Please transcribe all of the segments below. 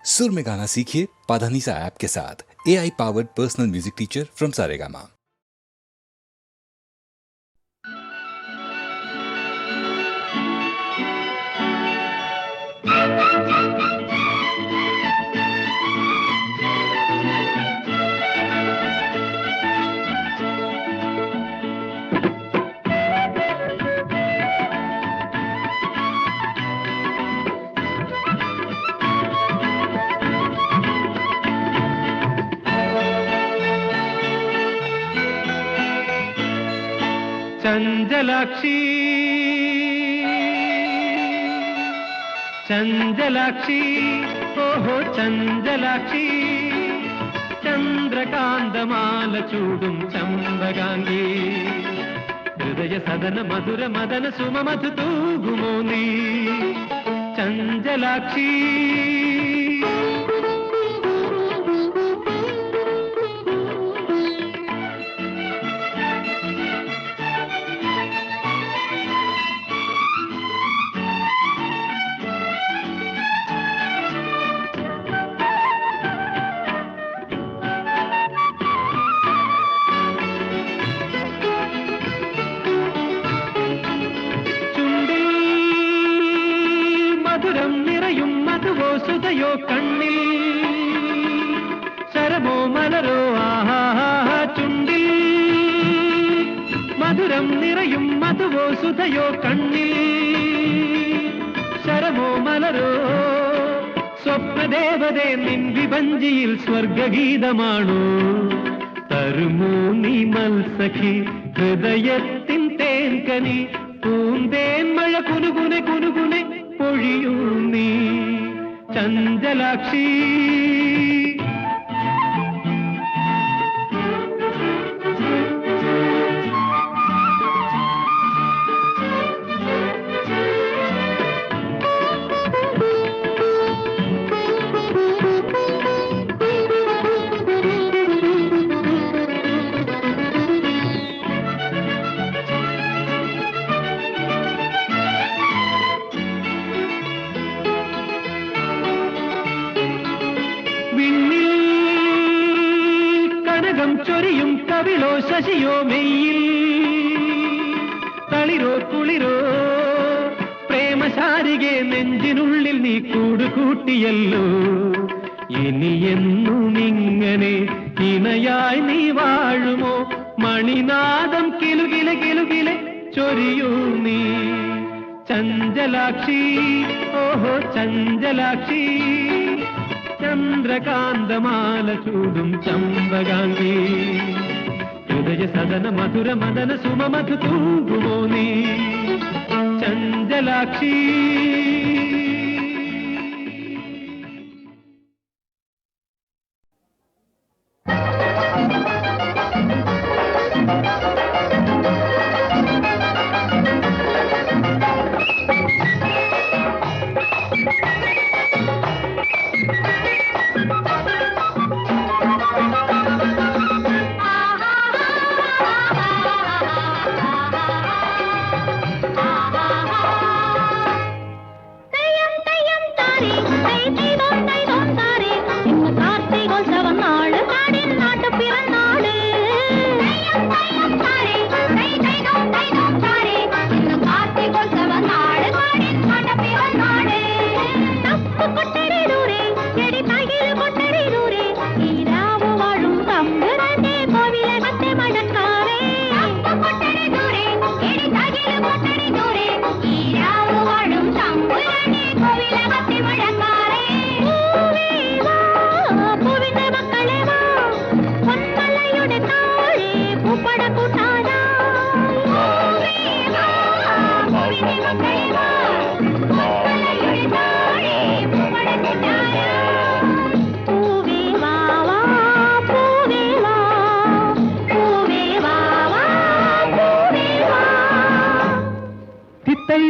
सुर में गाना सीखिए पाधानीसा ऐप के साथ। AI powered personal music teacher from Saregama. ചഞ്ചലാക്ഷി ചഞ്ചലാക്ഷി ഓഹോ ചഞ്ചലാക്ഷി ചന്ദ്രകാന്തമാല ചൂടും ചമ്പകാംഗി ഹൃദയ സദന മധുര മദന സുമമധു തൂകുമോ നീ ചഞ്ചലാക്ഷി സുതയോ കണ്ണിൽ ശരമോ മലരോ ആഹാ ചുണ്ടിൽ മധുരം നിറയും മധുവോ സുതയോ കണ്ണിൽ ശരമോ മലരോ സ്വപ്നദേവതേ നിൻ വിഭഞ്ചിയിൽ സ്വർഗഗീതമാണോ തരുമോ നീ മത്സഖി ഹൃദയത്തിൻ തേൻകനി പൂന്തേൻ മഴ കുനുകുനെ കുനുകുനെ പൊഴിയൂ നീ ചഞ്ചലാക്ഷി ചൊരിയും കവിളോ ശശിയോ മെയ്യിൽ തളിരോ കുളിരോ പ്രേമശാരികെ നെഞ്ചിനുള്ളിൽ നീ കൂടുകൂട്ടിയല്ലോ ഇനിയെന്നും ഇങ്ങനെ ഇണയായി നീ വാഴുമോ മണിനാദം കിലുകിലെ കിലുകിലെ ചൊരിയൂ നീ ചഞ്ചലാക്ഷി ഓഹോ ചഞ്ചലാക്ഷി ചന്ദ്രകാന്തമാല ചൂടും ചമ്പകാംഗി ഹൃദയ സദന മധുര മദന സുമമധു തൂകുമോ നീ ചഞ്ചലാക്ഷി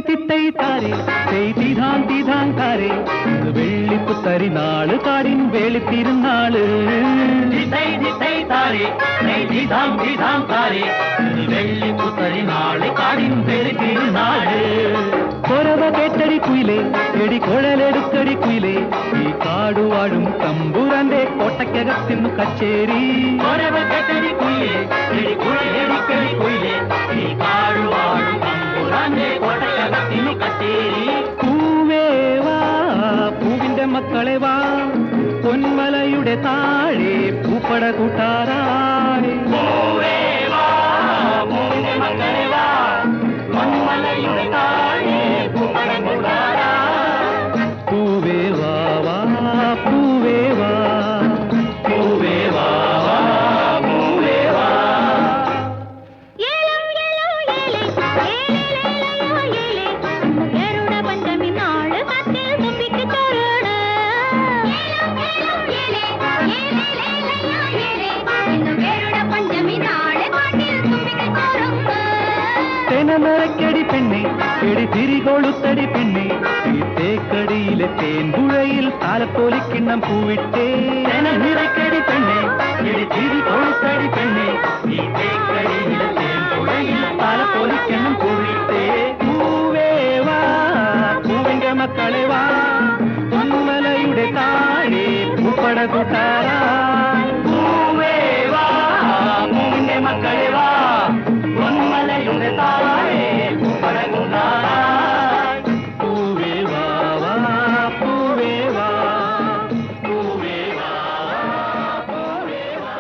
തിത്തൈ താരേ താരേ വെള്ളിപ്പുത്തരി നാള് കാടിൻ വേളിത്തിരുന്നാള് താരേ താരേ വെള്ളിപ്പുത്തരി നാള് കാടിൻ വേളിത്തിരുന്നാള് കൊരവ കേട്ടടി കുയിലേ എടി കുഴലെടുത്തടി കുയിലേ ഈ കാടുവാഴും തമ്പുരാന്റെ കോട്ടയ്ക്കകത്തിന്നു കച്ചേരി കൊരവ കേട്ടടി കുയിലേ എടി കുഴലെടുത്തടി കുയിലേ ഈ കാടുവാഴും തമ്പുരാന്റെ കോട്ടയ്ക്കകത്തിന്നു കച്ചേരി പൂവേ വാ പൂവിന്റെ മക്കളെ വാ പൊന്മലയുടെ താഴെ പൂപ്പട കൂട്ടാറായി പൂവേ വാ പൂവിന്റെ മക്കളെ വാ പൊന്മലയുടെ താഴെ പൂപ്പട കൂട്ടാറായി പൂവേ വാ വാ പൂവേ വാ പൂവേ വാ വാ പൂവേ വാ ഏലം ഏലം ഏലേ ഏലേ ഗരുഡ പഞ്ചമി നാള് കാത്തിൽ തുമ്പിക്ക് ചോറോട് ഏലം ഏലം ഏലേ ഗരുഡ പഞ്ചമി നാള് കാത്തിൽ തുമ്പിക്ക് ചോറുണ്ട് തെനനിറക്കടി പെണ്ണെ എടി തിരികൊളുത്തടി പെണ്ണെ ഈ തേക്കടിയിലെ തേൻപുഴയിൽ താലപ്പോലിക്കിണ്ണം പൂവിട്ടേ തെനനിറക്കടി പെണ്ണെ എടി തിരികൊളുത്തടി പെണ്ണെ ഈ തേക്കടിയിലെ തേൻപുഴയിൽ താലപ്പോലിക്കിണ്ണം പൂവിട്ടേ പൂവേ വാ പൂവിന്റെ മക്കളെ വാ പൊന്മലയുടെ താഴെ പൂപ്പട കൂട്ടാറാ പൂവേ വാ പൂവിന്റെ മക്കളെ വാ പൊന്മലയുടെ താഴെ പൂപ്പട കൂട്ടാറാ പൂവേ വാ വാ പൂവേ വാ പൂവേ വാ പൂവേ വാ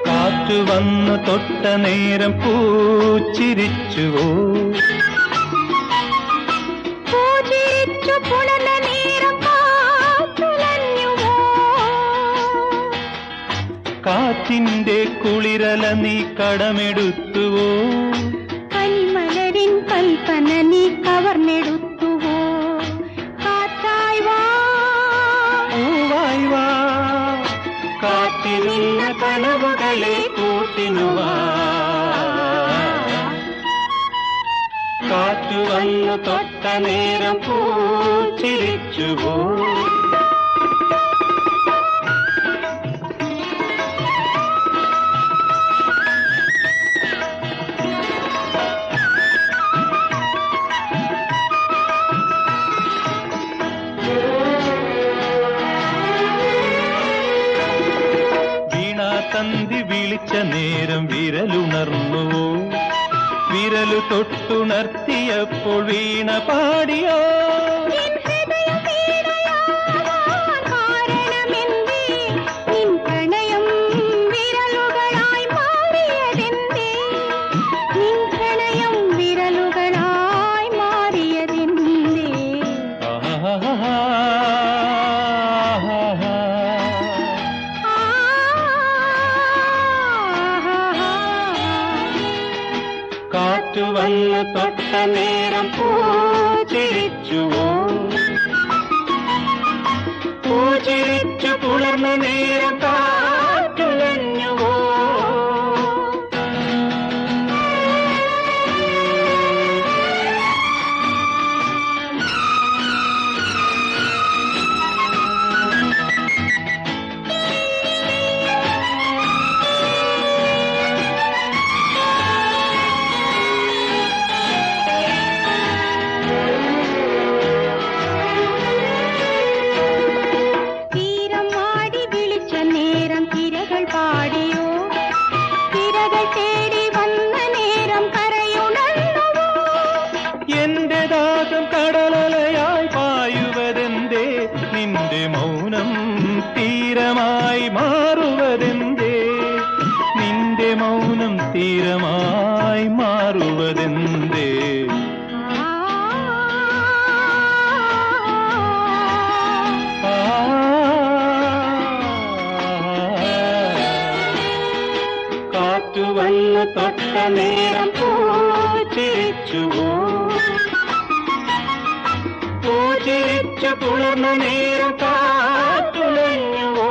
കാറ്റു വന്നു തൊട്ട നേരം പൂച്ചിരിച്ചുവോ പൂജിച്ചു പുലർന്ന നേരം കാറ്റുലഞ്ഞുവോ കാറ്റിന്റെ കുളിരല നീ കടമെടുത്തുവോ കനിമലരിൻ കൽപ്പന നീ കവർന്നെടുത്തുവോ കാറ്റായി വാ പൂവായി വാ കാത്തിരുന്ന കനവുകളെ കൂട്ടിനുവാ കാറ്റു വന്നു തൊട്ട നേരം പൂച്ചിരിച്ചുവോ തന്തി വിളിച്ച നേരം വിരലുണർന്നുവോ വിരലു തൊട്ടുണർത്തിയപ്പോൾ വീണ പാടിയോ എൻ ഹൃദയം വീണയാവാൻ കാരണമെന്തേ നിൻ പ്രണയം വിരലുകളായി മാറിയതെന്തേ നിൻ പ്രണയം വിരലുകളായി മാറിയതെന്തേ കാറ്റു വന്നു തൊട്ട നേരം പൂച്ചിരിച്ചുവോ പൂച്ചിരിച്ചു പുലർന്ന നേരം കാറ്റുലഞ്ഞുവോ തീരം ആടി വിളിച്ച നേരം തിരകൾ പാടിയോ തിരകൾ തേടി വന്ന നേരം കരയുണർന്നുവോ എന്റെ ദാഹം കടലലയായി പായുവതെന്തേ നിന്റെ മൗനം തീരമായി മാറുവതെന്തേ നിന്റെ മൗനം തീരമായി മാറുവതെന്തേ കാറ്റു വന്നു തൊട്ട നേരം പൂച്ചിരിച്ചുവോ പൂച്ചിരിച്ചു പുലർന്ന നേരം കാറ്റുലഞ്ഞുവോ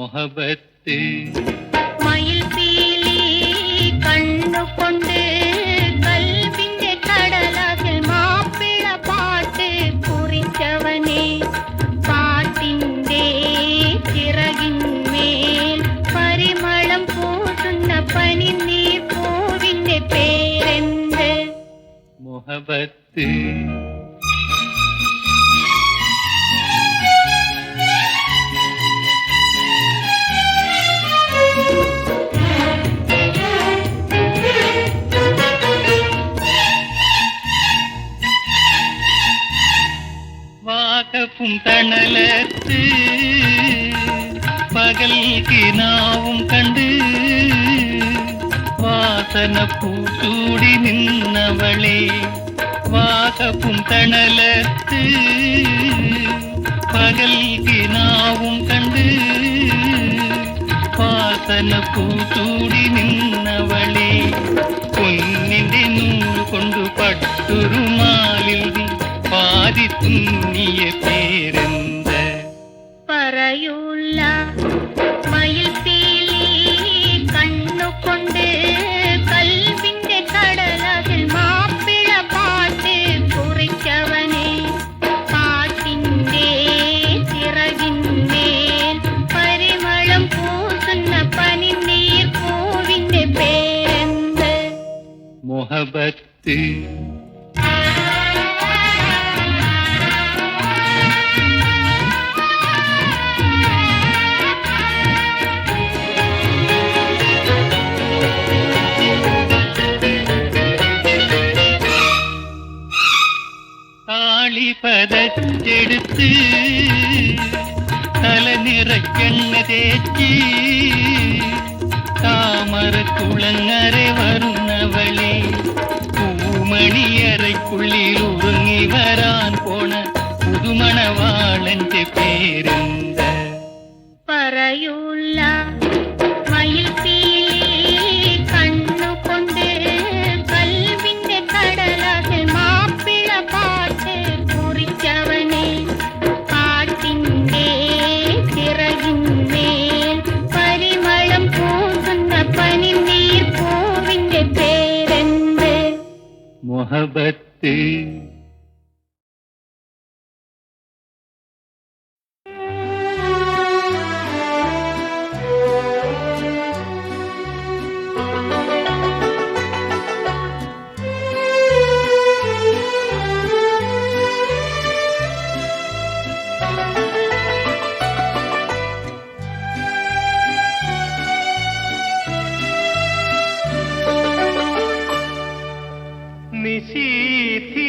മൊഹബത്ത് മയിൽ പീലി കണ്ണുകൊണ്ട് കൽവിന്റെ കടലാസിൽ മാപ്പിള പാട്ട് കുറിച്ചവനെ പാട്ടിന്റെ ചിറകിന്മേൽ പരിമളം പൂസുന്ന പനിനീർ പൂവിന്റെ പേരെന്ത്? മൊഹബത്ത് വാകപ്പും തണലത്ത് പകൽ കിനാവും കണ്ട് വാസന പൂച്ചൂടി നിന്നവളെ വാകപ്പും തണലത്ത് പകൽ കിനാവും കണ്ട് വാസന പൂച്ചൂടി നിന്നവളെ പൊന്നിന്റെ നൂല് കൊണ്ടു പട്ടുരുമാലിൽ പാതി തുന്നിയ പേരെന്ത്? പറയൂല്ല മയിൽ പീലി കണ്ണുകൊണ്ട് കൽവിന്റെ കടലാസിൽ മാപ്പിള പാട്ട് കുറിച്ചവനെ പാട്ടിന്റെ ചിറകിന്മേൽ പരിമളം പൂസുന്ന പനിനീർ പൂവിന്റെ പേരെന്ത്? മൊഹബത്ത് താളി പതച്ചെടുത്ത് തലനിറക്കെണ്ണ തേച്ച് താമര കുളങ്ങര വരുന്നവളെ പൂമണിയറയ്ക്കുള്ളിൽ ഉറങ്ങി വരാൻ പോണ പുതുമണവാളന്റെ പേരെന്ത്? പറയൂല്ല മയിൽ പീലി കണ്ണുകൊണ്ട് കൽവിന്റെ കടലാസിൽ മാപ്പിള പാട്ട് കുറിച്ചവനെ പാട്ടിന്റെ ചിറകിന്മേൽ പരിമളം പൂസുന്ന പനിനീർ പൂവിന്റെ പേരെന്ത്? മൊഹബത്ത് നിശീഥി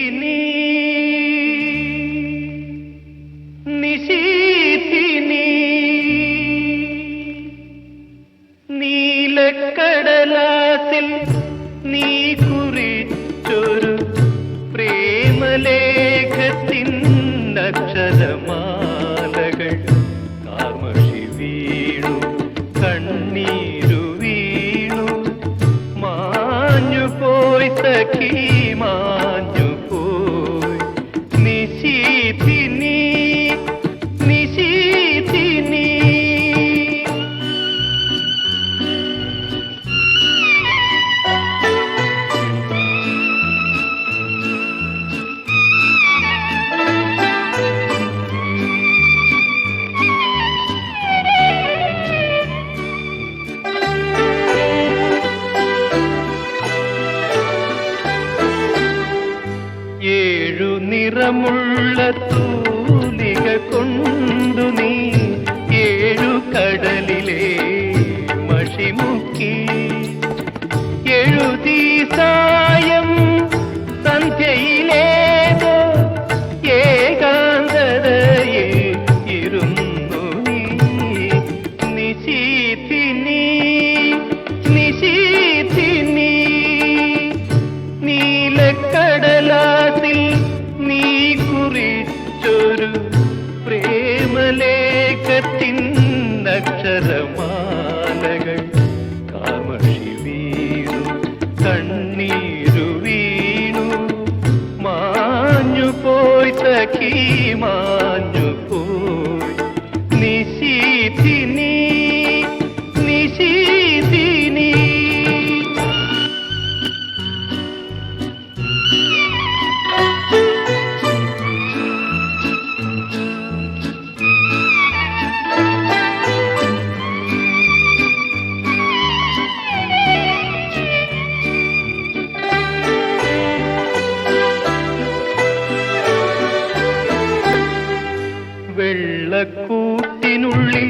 വെള്ളക്കൂട്ടിനുള്ളിൽ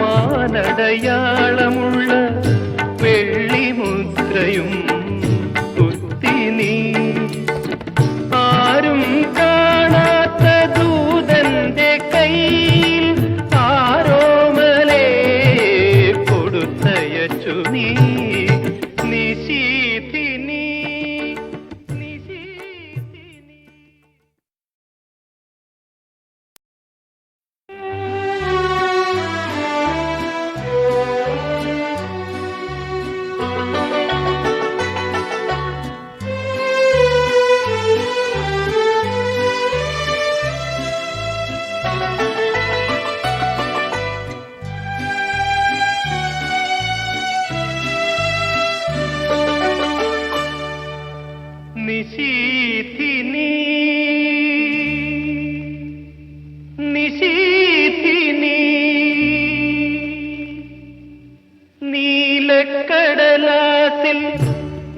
മാനടയാളമുള്ള വെള്ളിമുദ്രയും കുത്തി നീ ആരും കാണാത്ത ദൂതന്റെ കയ്യിൽ ആരോമലേ കൊടുത്തയച്ചു നീ നിശീഥിനി നിശീഥിനി. നിശീഥിനി നിശീഥിനി നീലക്കടലാസിൽ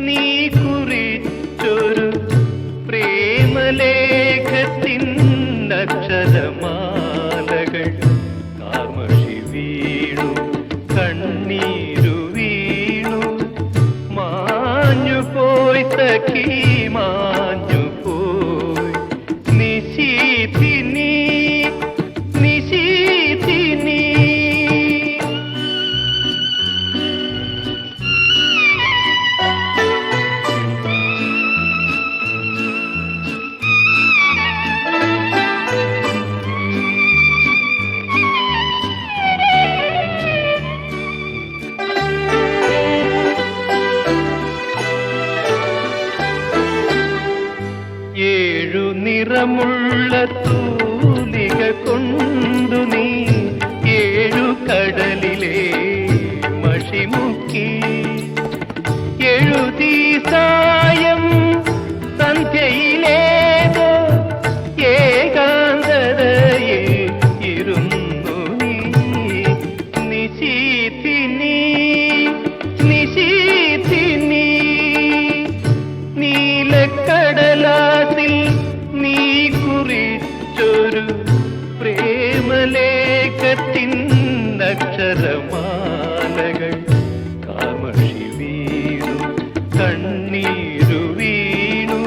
നീ കുറിച്ചൊരു പ്രേമലേഖത്തിൻ അക്ഷരമാലകൾ കാർമഷി വീണു കണ്ണീരു വീണു മാഞ്ഞു പോയി സഖി മാഞ്ഞു പോയി നിശീഥിനി നിശീഥിനി. ഏഴു നിറമുള്ള തൂലിക കൊണ്ടു നീ ഏഴു കടലിലെ മഷിമുക്കി എഴുതി സായം സന്ധ്യയിലേതോ ഏകാന്തതയിൽ ഇരുന്നു നീ നിശീഥിനി നിശീഥിനി നീലക്കടലാസിൽ നീ കുറിച്ചൊരു പ്രേമലേഖത്തിൻ അക്ഷരമാലകൾ കാമഷി വീണു കണ്ണീരു വീണു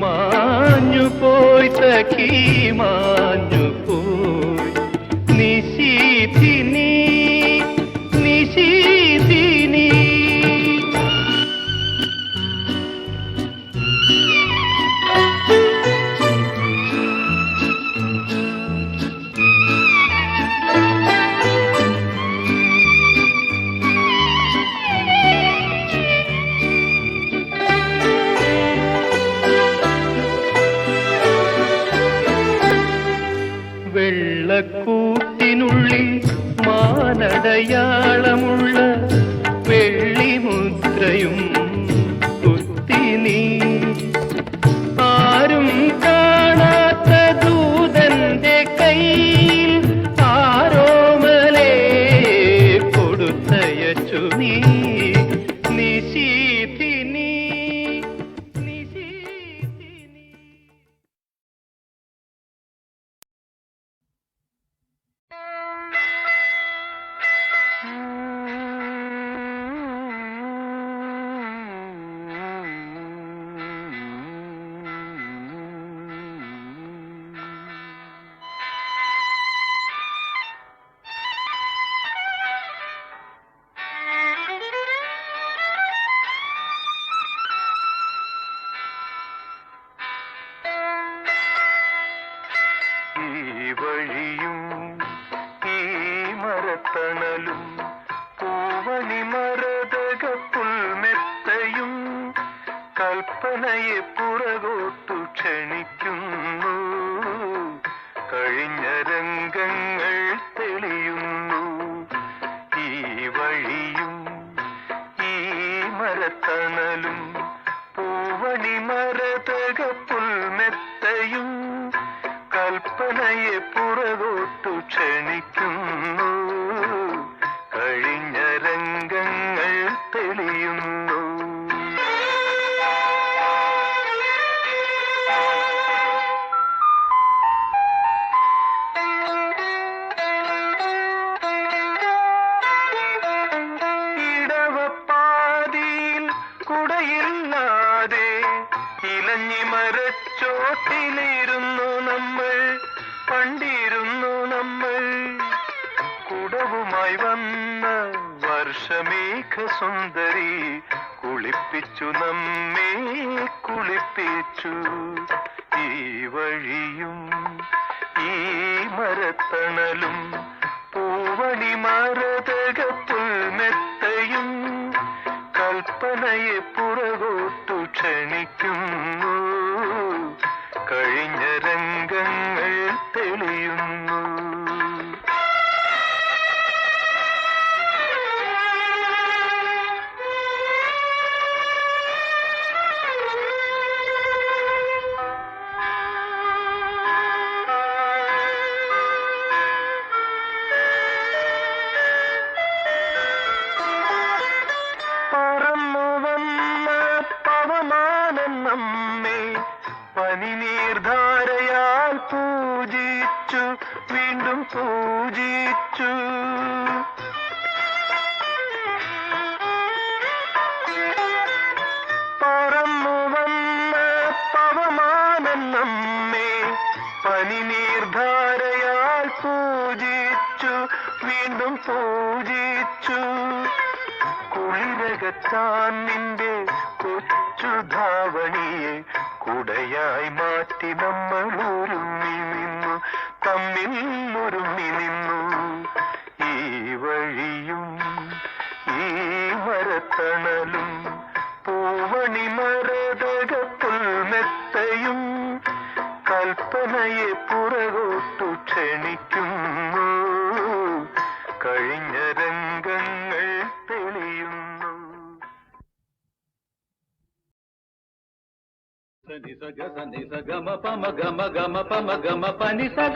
മാഞ്ഞു പോയി സഖി മാഞ്ഞു പോയി നിശീഥിനി നിശീഥിനി. വെള്ളക്കൂട്ടിനുള്ളിൽ മാനടയാളമുള്ള വെള്ളിമുദ്രയും കുത്തി നീ ആരും കാണാത്ത ദൂതന്റെ കയ്യിൽ ആരോമലേ കൊടുത്തയച്ചു നീ നിശീഥിനി നിശീഥിനി. ഈ വഴിയും ഈ മരത്തണലും പൂവണി മരതക പുൽമെത്തയും കൽപ്പനയെ പുറകോട്ടു ക്ഷണിക്കുന്നു കഴിഞ്ഞ രംഗങ്ങൾ തെളിയുന്നു ഈ വഴിയും ഈ മരത്തണലും പൂവണി മരതക പുൽമെത്തയും കൽപ്പനയെ പുറകോട്ടു ക്ഷണിക്കുന്നു കഴിഞ്ഞ രംഗങ്ങൾ തെളിയുന്നു തോട്ടിലിരുന്നു നമ്മൾ, പണ്ടിരുന്നു നമ്മൾ. കുടവുമായി വന്ന വർഷമേഘ സുന്ദരി കുളിപ്പിച്ചു നമ്മെ കുളിപ്പിച്ചു. ഈ വഴിയും ഈ മരത്തണലും പൂവണി മരതകപ്പുൽമെത്തയും കൽപ്പനയെ പുറകോട്ടു ക്ഷണിക്കുന്നു. കഴിഞ്ഞ രംഗങ്ങൾ തെളിയുന്നു. നമ്മെ പനിനീർധാരയാൽ പൂജിച്ചു, വീണ്ടും പൂജിച്ചു. പറന്നു വന്ന പവമാനം നമ്മെ പനിനീർധാരയാൽ പൂജിച്ചു, വീണ്ടും പൂജിച്ചു. കുളിരകത്താൻ നിന്റെ കൊച്ചുധാവണിയെ കുടയായി മാറ്റി നമ്മൾ ഒരുങ്ങി നിന്നു, തമ്മിൽ ഒരുങ്ങി നിന്നു. ഈ വഴിയും ഈ മരത്തണലും പൂവണി മരതകപ്പുൽമെത്തയും കൽപ്പനയെ പുറകോട്ടു ക്ഷണിക്കുന്നു. കഴിഞ്ഞ രംഗങ്ങൾ തെളിയുന്നു. సని సగ సని సగమ పమ గమ గమ పమ గమ పని సగ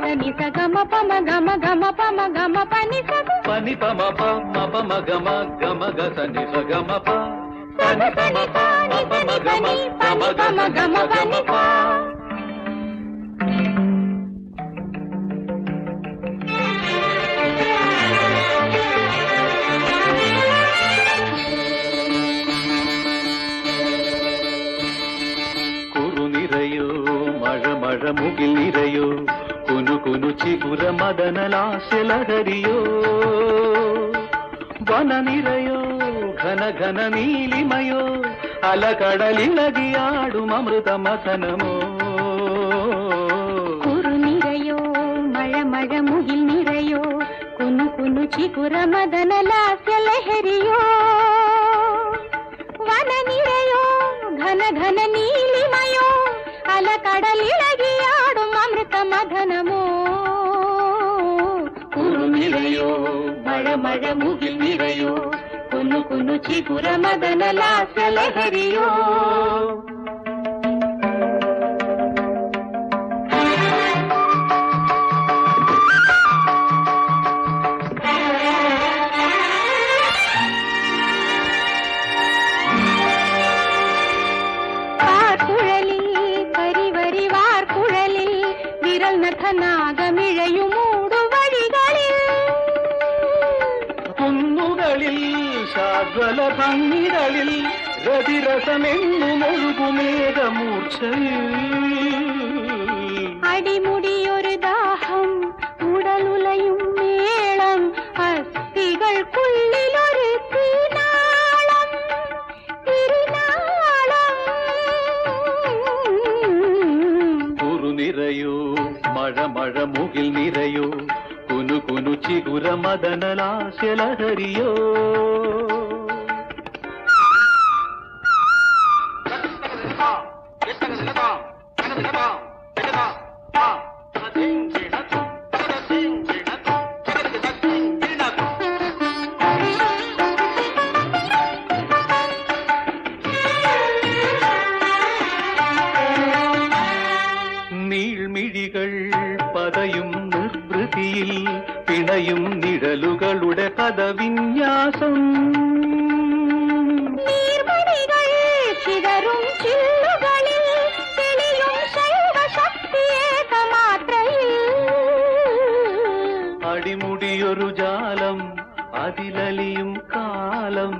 సని సగమ పమ గమ గమ పమ గమ పని సగ పని పమ పమ పమ గమ గమ గ సని సగమ ప పని పమ పమ పమ గమ గమ గమ గమ గమ ప. മുകിൽ നിറയോ കുനു കുനു ചിഗുര മദനലാസ്യലഹരിയോ വന നിറയോ ഘന ഘന നീലിമയോ അലകടലിളകിയാടും അമൃത മഥനമോ. കുരു നിറയോ മഴ മഴ മുകിൽ നിറയോ കുനു കുനു ചിഗുര മദനലാസ്യലഹരിയോ വന നിറയോ ഘന ഘന നീലിമയോ അലകടലിളകിയാടും അമൃത മഥനമോ. കുരു നിറയോ മഴ മഴ മുകിൽ നിറയോ കുനു കുനു ചിഗുര മദനലാസ്യലഹരിയോ. കുന്നുകളിൽ ശാദ്വല ഭംഗികളിൽ രതിരസമെന്നുമൊഴുകുമേഘമൂർച്ചയിൽ അടിമുടിയൊരു ദാഹം ഉടലുലയും മേളം അസ്ഥികൾക്കുള്ളിലൊരു തീനാളം തിരുനാളം. കുരു നിറയോ മഴ മഴ മുകിൽ നിറയോ കുനു കുനു ചിഗുര മദനലാസ്യലഹരിയോ. നീൾമിഴികൾ പതയും നിർവൃതിയിൽ പിണയും നിഴലുകളുടെ പദവിന്യാസം. നീർമണികൾ ചിതറും ചില്ലുകളിൽ തെളിയും ശൈവശക്തിയേകമാത്രയിൽ അടിമുടിയൊരു ജാലം അതിലലിയും കാലം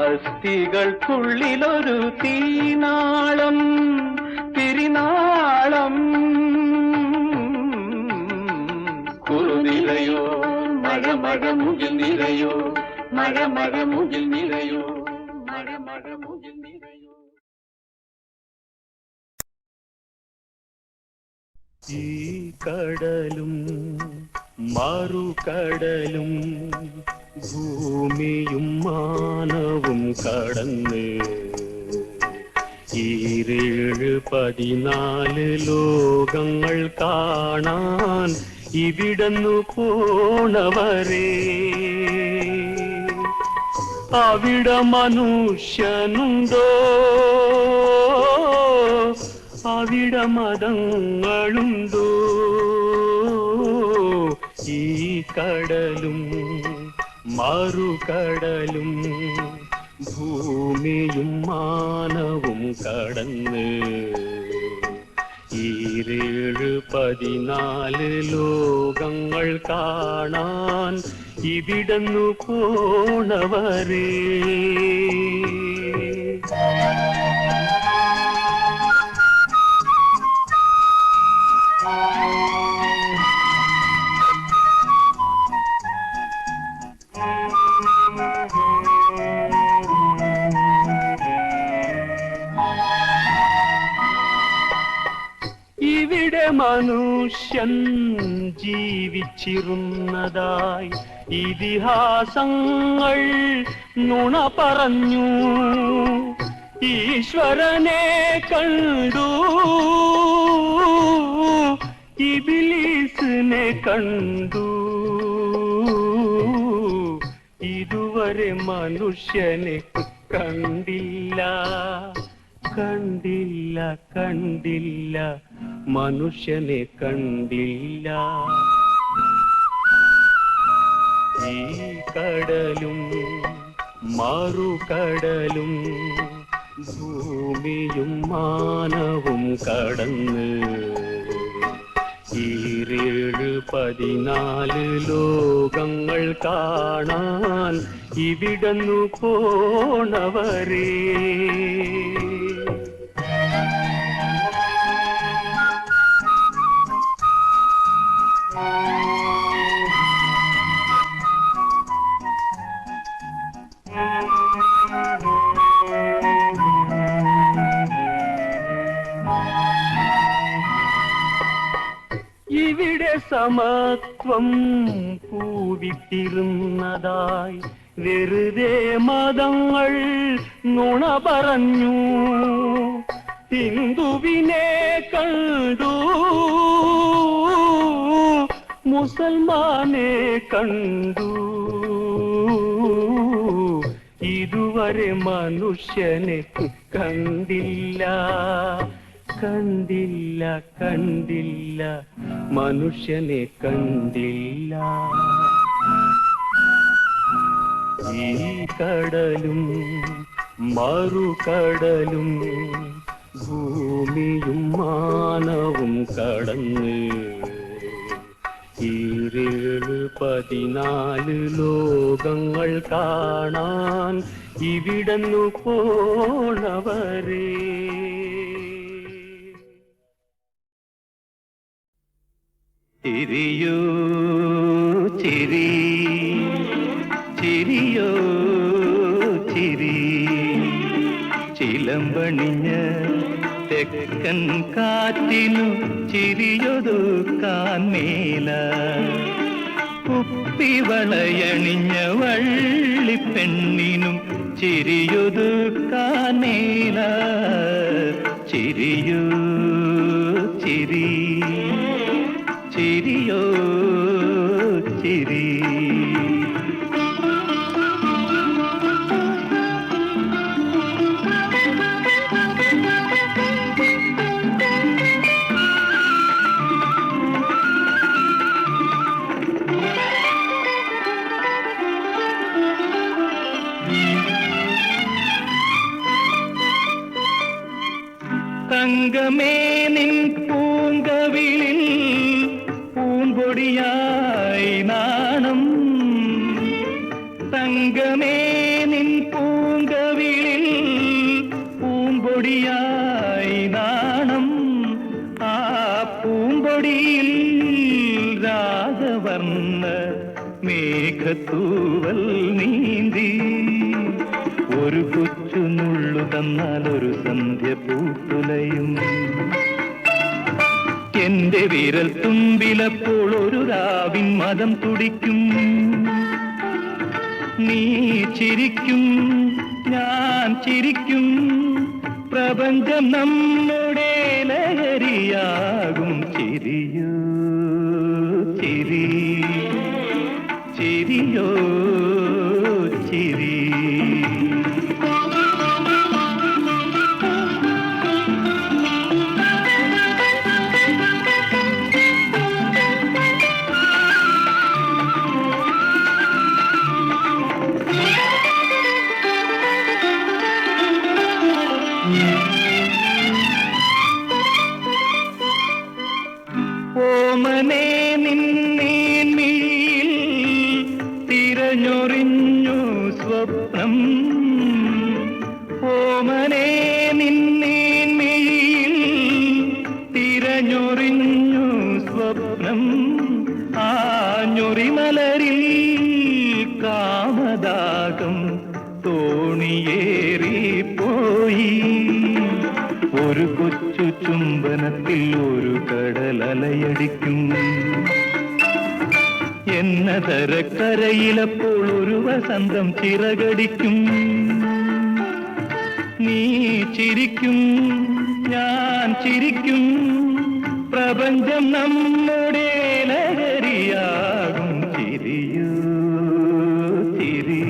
അസ്ഥികൾക്കുള്ളിലൊരു തീനാളം തിരിനാളം കുറുനിരയോ മഴ മഴ മുകിൽ നിരയോ മഴ മഴ മുകിൽ നിരയോ മഴ മഴ മുകിൽ നിരയോ. ഈ കടലും മറുകടലും ഭൂമിയും മാനവും കടന്ന് 14 ലോകങ്ങൾ കാണാൻ ഇവിടന്നു പോണവരെ അവിടെ മനുഷ്യനുണ്ടോ അവിടെ മതങ്ങളുണ്ടോ ഈ കടലും മറുകടലും ഭൂമിയും മാനവും കടന്ന് 14 ലോകങ്ങൾ കാണാൻ ഇവിടന്നു പോണവരെ ഇവിടെ മനുഷ്യൻ ജീവിച്ചിരുന്നതായി ഇതിഹാസങ്ങൾ നുണ പറഞ്ഞു ഈശ്വരനെ കണ്ടു ഇബ്ലീസിനെ കണ്ടു ഇതുവരെ മനുഷ്യനെ കണ്ടില്ല കണ്ടില്ല കണ്ടില്ല മനുഷ്യനെ കണ്ടില്ല ഈ കടലും മറുകടലും ഭൂമിയും മാനവും കടന്ന് 14 ലോകങ്ങൾ കാണാൻ ഇവിടന്നു പോണവരെ ഇവിടെ സമത്വം പൂവിട്ടിരുന്നതായി വെറുതെ മതങ്ങൾ നുണ പറഞ്ഞു ഹിന്ദുവിനെ കണ്ടു മുസൽമാനെ കണ്ടു ഇതുവരെ മനുഷ്യനെ കണ്ടില്ല കണ്ടില്ല കണ്ടില്ല മനുഷ്യനെ കണ്ടില്ല ഈ കടലും മറുകടലും ഭൂമിയും മാനവും കടന്ന് 14 ലോകങ്ങൾ കാണാൻ ഇവിടന്നു പോണവരെ ചിരിയോ ചിരി ചിരിയോ ചിരി ചിലമ്പണിഞ്ഞ തെക്കൻ കാറ്റിനു ചിരിയൊതുക്കാൻ മേല കുപ്പിവളയണിഞ്ഞ വള്ളിപ്പെണ്ണിനും ചിരിയൊതുക്കാൻ മേല ചിരിയോ ചിരി ചിരിയോ ചിരി തങ്കമേ നിൻ പൂങ്കവിളിൽ പൂമ്പൊടിയായി നാണം തങ്കമേ നിൻ പൂങ്കവിളിൽ പൂമ്പൊടിയായി നാണം തന്ന മേഘത്തൂവൽ നീന്തി ഒരു കൊച്ചു നുള്ളു തന്നാൽ ഒരു സന്ധ്യ പൂത്തുലയും. എന്റെ വിരൽ തുമ്പിലപ്പോൾ ഒരു രാവിൻ മതം തുടിക്കും. നീ ചിരിക്കും, ഞാൻ ചിരിക്കും, പ്രപഞ്ചം നമ്മുടെ ലഹരിയാകും. ചിരിയോ ചിരി, ചിരിയോ ചിരി. ഓമനെ നിന്നേൻമിഴിയിൽ തിരഞ്ഞൊറിഞ്ഞു സ്വപ്നം. ഓമനെ നിന്നേൻമിഴിയിൽ തിരഞ്ഞൊറിഞ്ഞു സ്വപ്നം. ആ ഞൊറിമലരിൽ കാമദാഹം തോണിയേറിപ്പോയി. ഒരു കൊച്ചു ചുംബനത്തിൽ ഒരു കടലലയടിക്കും. എന്നതരക്കരയിലപ്പോൾ ഒരു വസന്തം ചിറകടിക്കും. നീ ചിരിക്കും, ഞാൻ ചിരിക്കും, പ്രപഞ്ചം നമ്മുടെ ലഹരിയാകും. ചിരിയോ ചിരി,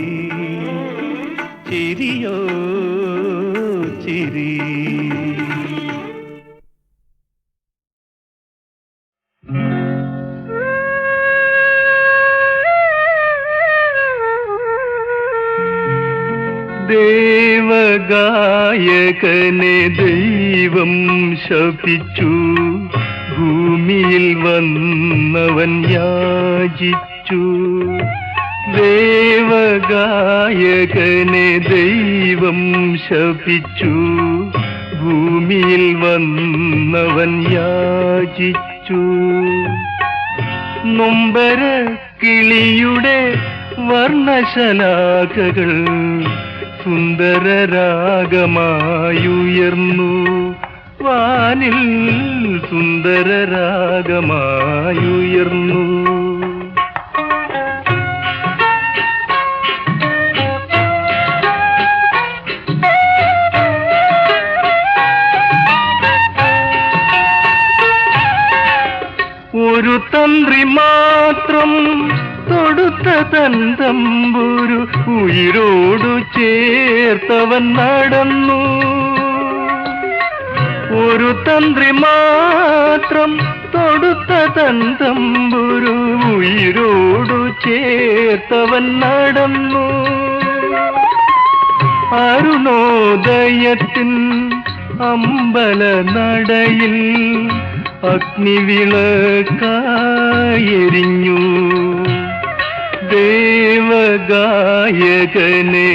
ചിരിയോ ചിരി. ദേവഗായകനെ ദൈവം ശപിച്ചു. ഭൂമിയിൽ വന്നവൻ യാചിച്ചു. ദേവഗായകനെ ദൈവം ശപിച്ചു. ഭൂമിയിൽ വന്നവൻ യാചിച്ചു. നൊമ്പര കിളിയുടെ വർണ്ണശലാഖകൾ സുന്ദരരാഗമായുയർന്നു. വാനിൽ സുന്ദരരാഗമായുയർന്നു. ഒരു തന്ത്രി മാത്രം തൊടുത്ത തന്തമ്പുരു ഉയിരോടു ചേർത്തവൻ നടന്നു. ഒരു തന്ത്രി മാത്രം തൊടുത്ത തന്തമ്പുരു ഉയിരോടു ചേർത്തവൻ നടന്നു. അരുണോദയത്തിൻ അമ്പല നടയിൽ അഗ്നിവിളക്കായെരിഞ്ഞു. ദേവഗായകനെ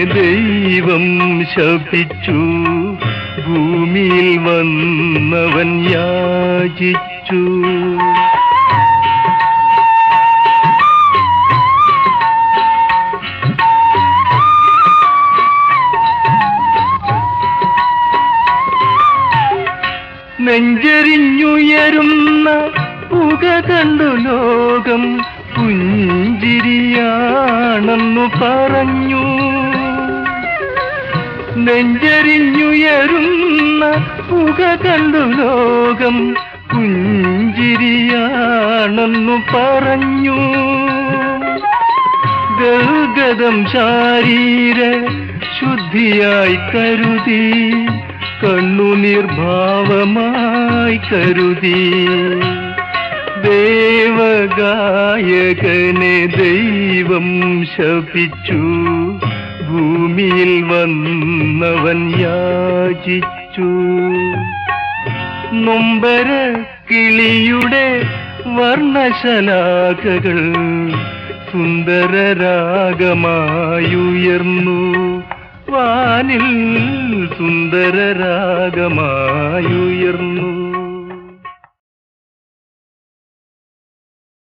ദൈവം ശപിച്ചു. ഭൂമിയിൽ വന്നവൻ യാചിച്ചു. നെഞ്ചെരിഞ്ഞുയരുന്ന പുക കണ്ടു ലോകം പുഞ്ചിരിയാണെന്നു പറഞ്ഞു. നെഞ്ചെരിഞ്ഞുയരുന്ന പുക കണ്ടു ലോകം പുഞ്ചിരിയാണെന്നു പറഞ്ഞു. ഗൽഗതം ശാരീര ശുദ്ധിയായി കരുതി, കണ്ണുനിർഭാവമായി കരുതി. ദേവഗായകനെ ദൈവം ശപിച്ചു. ഭൂമിയിൽ വന്നവൻ യാചിച്ചു. നൊമ്പര കിളിയുടെ വർണ്ണശലാഖകൾ സുന്ദരരാഗമായുയർന്നു. വാനിൽ സുന്ദരരാഗമായുയർന്നു.